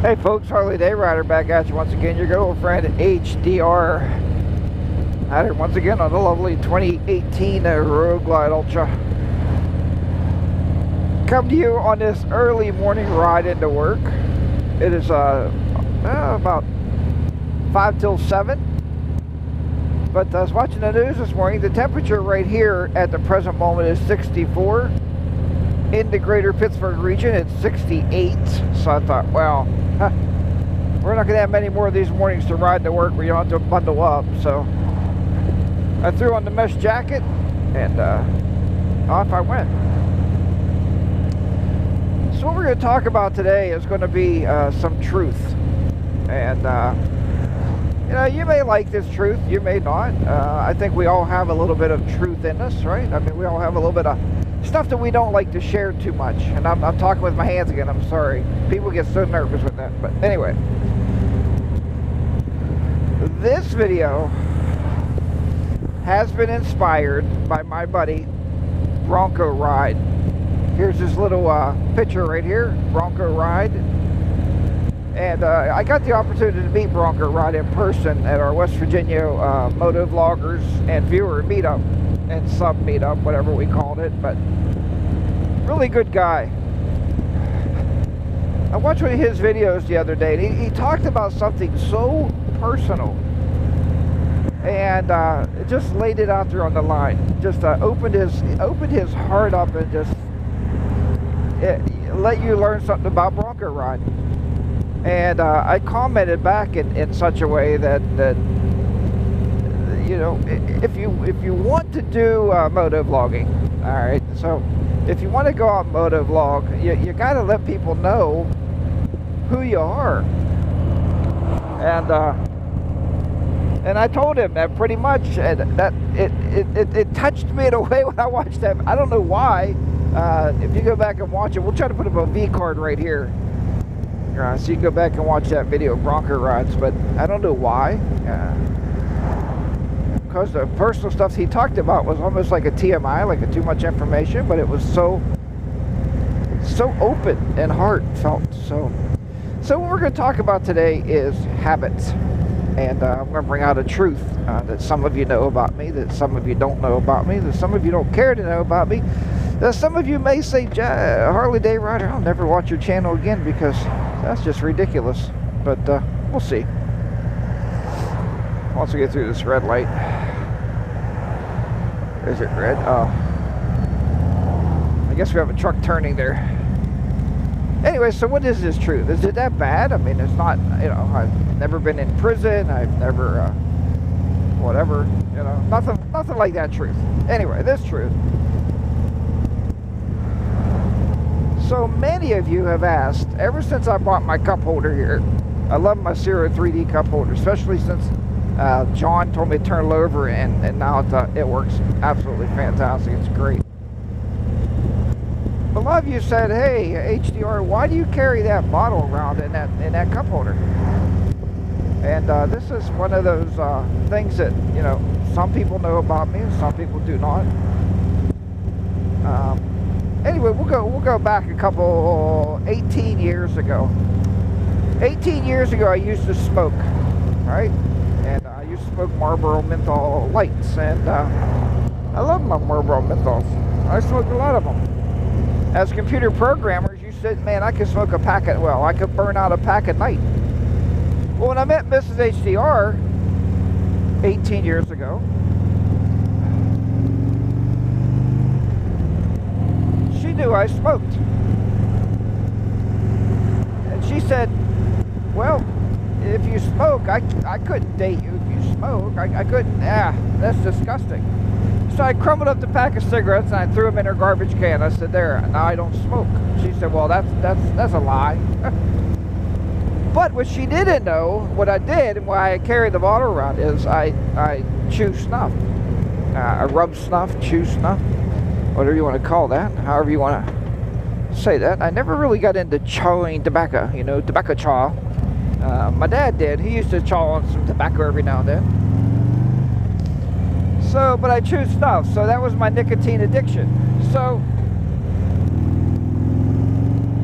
Hey folks, Harley Day Rider back at you once again. Your good old friend HDR. At it once again on the lovely 2018 Road Glide Ultra. Come to you on this early morning ride into work. It is about 5 till 7. But I was watching the news this morning. The temperature right here at the present moment is 64. In the greater Pittsburgh region, it's 68. So I thought, well, we're not going to have many more of these mornings to ride to work where you don't have to bundle up. So I threw on the mesh jacket and off I went. So what we're going to talk about today is going to be some truth. And, you know, you may like this truth, you may not. I think we all have a little bit of truth in us, right? I mean, we all have a little bit of stuff that we don't like to share too much. And I'm talking with my hands again, I'm sorry. People get so nervous with that. But anyway, this video has been inspired by my buddy Bronco Ride. Here's this little picture right here, Bronco Ride. And I got the opportunity to meet Bronco Ride in person at our West Virginia Motovloggers and viewer meetup and sub meetup, whatever we called it. But really good guy. I watched one of his videos the other day, and he talked about something so personal, and just laid it out there on the line. Just opened his heart up and just let you learn something about Bronco Ride. And I commented back in such a way that you know, if you want to do motovlogging, all right. So if you want to go out and motovlog, you got to let people know who you are. And I told him that pretty much, and that it touched me in a way when I watched that. I don't know why. If you go back and watch it, we'll try to put up a V card right here. So you can go back and watch that video of Bronco Rides, but I don't know why. Because the personal stuff he talked about was almost like a TMI, like a too much information, but it was so open and heartfelt. So what we're going to talk about today is habits. And I'm going to bring out a truth that some of you know about me, that some of you don't know about me, that some of you don't care to know about me. Some of you may say, Harley Day Rider, I'll never watch your channel again because that's just ridiculous. But we'll see. Once we get through this red light. Is it red? Oh. I guess we have a truck turning there. Anyway, so what is this truth? Is it that bad? I mean, it's not, you know, I've never been in prison. I've never, whatever, you know, nothing like that truth. Anyway, this truth. So many of you have asked, ever since I bought my cup holder here, I love my Zero 3D cup holder, especially since John told me to turn it over, and now it works absolutely fantastic. It's great. A lot of you said, hey, HDR, why do you carry that bottle around in that cup holder? And this is one of those things that, you know, some people know about me and some people do not. Anyway, we'll go back a couple, 18 years ago. 18 years ago, I used to smoke, right? And I used to smoke Marlboro menthol lights, and I love my Marlboro menthols. I smoked a lot of them. As computer programmers, you said, man, I could smoke a pack at, well, I could burn out a pack at night. Well, when I met Mrs. HDR 18 years ago, she knew I smoked. And she said, well, if you smoke, I couldn't date you if you smoke. I couldn't, that's disgusting. So I crumbled up the pack of cigarettes and I threw them in her garbage can. I said, there, now I don't smoke. She said, well, that's a lie. But what she didn't know, what I did and why I carry the bottle around is I chew snuff. I rub snuff, chew snuff, whatever you want to call that, however you want to say that. I never really got into chawing tobacco, you know, tobacco chaw. My dad did. He used to chaw on some tobacco every now and then. So, but I chewed snuff, so that was my nicotine addiction. So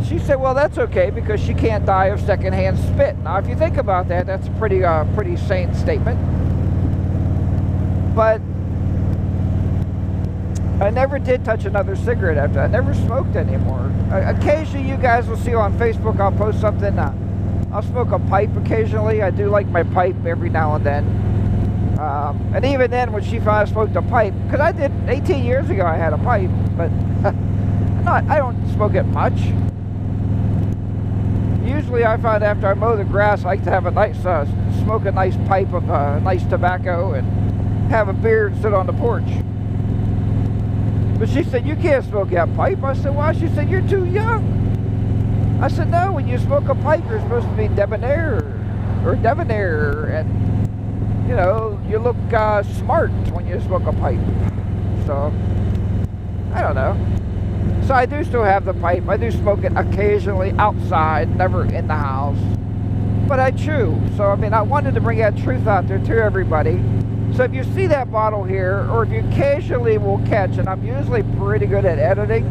she said, well, that's okay because she can't die of secondhand spit. Now, if you think about that, that's a pretty sane statement. But I never did touch another cigarette after. I never smoked anymore. Occasionally, you guys will see on Facebook, I'll post something. I'll smoke a pipe occasionally. I do like my pipe every now and then. And even then, when she found I smoked a pipe, because I did 18 years ago, I had a pipe, but I don't smoke it much. Usually, I find after I mow the grass, I like to have a nice, smoke a nice pipe of nice tobacco and have a beer and sit on the porch. But she said, you can't smoke that pipe. I said, why? She said, you're too young. I said, no, when you smoke a pipe, you're supposed to be debonair, and, you know, you look smart when you smoke a pipe. So, I don't know. So I do still have the pipe. I do smoke it occasionally outside, never in the house. But I chew. So, I mean, I wanted to bring that truth out there to everybody. So if you see that bottle here, or if you occasionally will catch, and I'm usually pretty good at editing.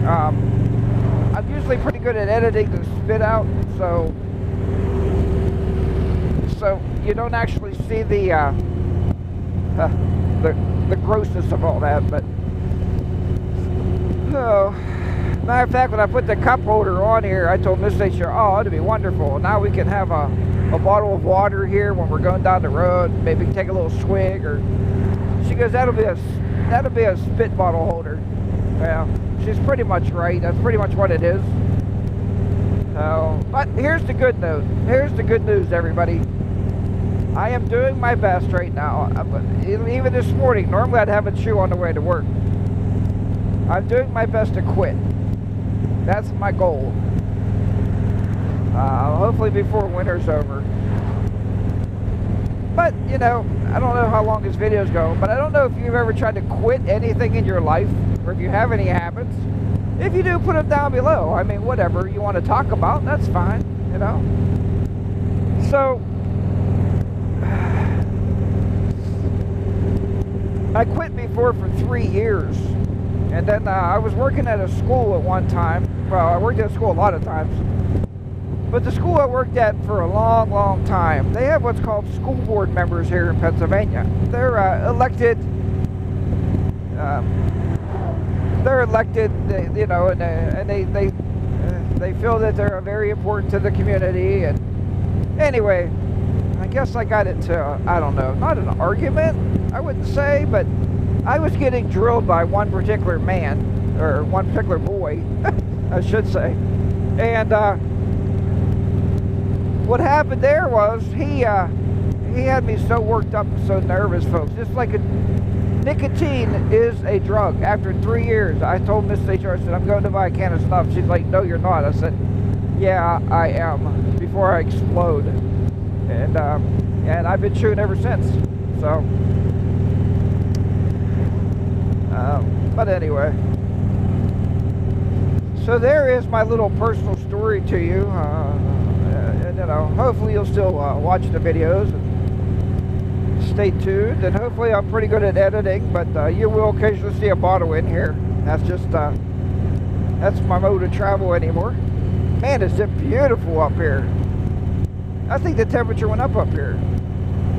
I'm usually pretty good at editing the spit out, so you don't actually see the grossness of all that. But no, matter of fact, when I put the cup holder on here, I told Miss H, oh, it'd be wonderful. Now we can have a bottle of water here when we're going down the road. Maybe take a little swig, or she goes, that'll be a spit bottle holder. Yeah, she's pretty much right. That's pretty much what it is. But here's the good news. Here's the good news, everybody. I am doing my best right now. Even this morning, normally I'd have a chew on the way to work. I'm doing my best to quit. That's my goal. Hopefully before winter's over. But, you know, I don't know how long this video's go, but I don't know if you've ever tried to quit anything in your life, or if you have any habits. If you do, put them down below. I mean, whatever you want to talk about, that's fine, you know. So, I quit before for 3 years. And then I was working at a school at one time. Well, I worked at a school a lot of times. But the school I worked at for a long, long time, they have what's called school board members here in Pennsylvania. They're elected. You know, and they feel that they're very important to the community. And anyway, I guess I got into, I don't know, not an argument, I wouldn't say, but I was getting drilled by one particular man, or one particular boy, I should say. And what happened there was he had me so worked up and so nervous, folks. Just like nicotine is a drug. After 3 years, I told Miss HR, I said, I'm going to buy a can of snuff. She's like, no, you're not. I said, yeah, I am, before I explode. And I've been chewing ever since. So, but anyway. So there is my little personal story to you. And, you know, hopefully you'll still watch the videos and stay tuned. And hopefully I'm pretty good at editing, but you will occasionally see a bottle in here. That's just, that's my mode of travel anymore. Man, is it beautiful up here. I think the temperature went up here.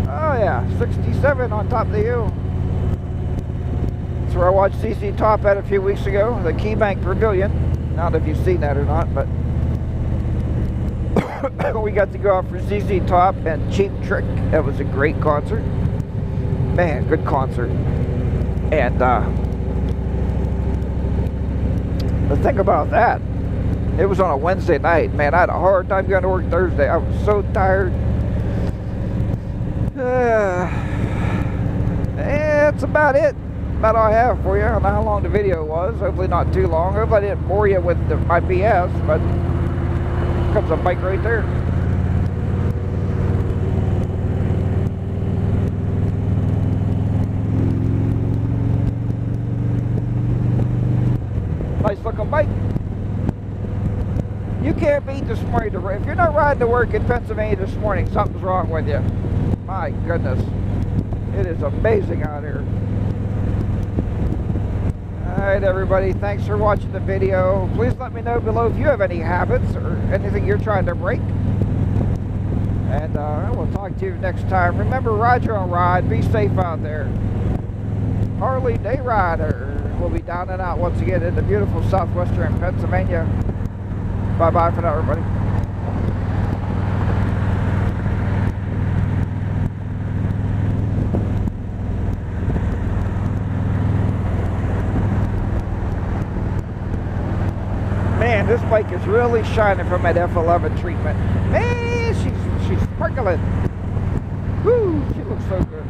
Oh yeah, 67 on top of the hill. That's where I watched ZZ Top at a few weeks ago, the Key Bank Pavilion. I don't know if you've seen that or not, but we got to go out for ZZ Top and Cheap Trick. That was a great concert. Man, good concert. And the thing about that, it was on a Wednesday night. Man, I had a hard time going to work Thursday. I was so tired. That's about it. About all I have for you. I don't know how long the video was. Hopefully not too long. Hopefully I didn't bore you with my BS, but comes a bike right there. Nice looking bike. You can't beat this morning. If you're not riding to work in Pennsylvania this morning, something's wrong with you. My goodness. It is amazing out here. Alright everybody, thanks for watching the video. Please let me know below if you have any habits or anything you're trying to break. And we'll talk to you next time. Remember, ride your own ride. Be safe out there. Harley Day Rider will be down and out once again in the beautiful southwestern Pennsylvania. Bye-bye for now, everybody. Man, this bike is really shining from that F11 treatment. Man, she's sparkling. Woo, she looks so good.